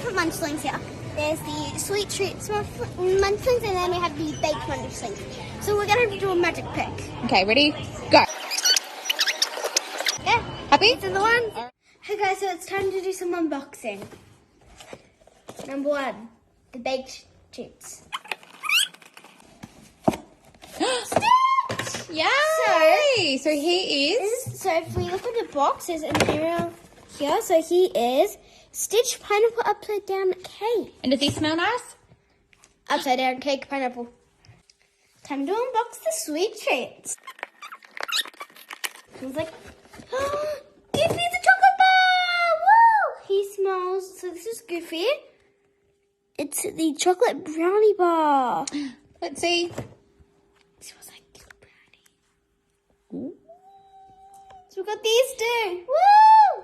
different munchlings here. There's the sweet treats munchlings, and then we have the baked munchlings. So we're going to do a magic pick. Okay, ready? Go. Yeah. Happy? These are the ones. Hey guys, so it's time to do some unboxing. Number 1, the baked treats. Yay! So he is... So if we look at the box, there's an area here. So he is Stitch Pineapple Upside Down Cake. And does he smell nice? Upside down cake, pineapple. Time to unbox the sweet treats. Smells like... Goofy the chocolate bar! Woo! He smells... So this is Goofy. It's the chocolate brownie bar. Let's see. It smells like brownie. Ooh. So we've got these two. Woo!